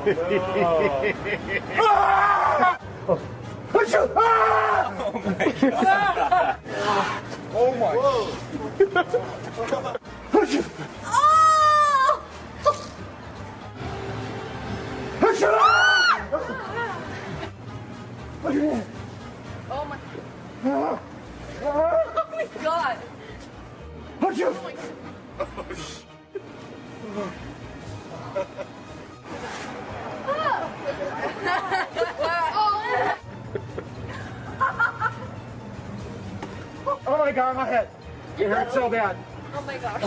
Oh my. Oh my. Oh my god. Oh my god. Oh my god, my head. It hurts so bad. Oh my gosh.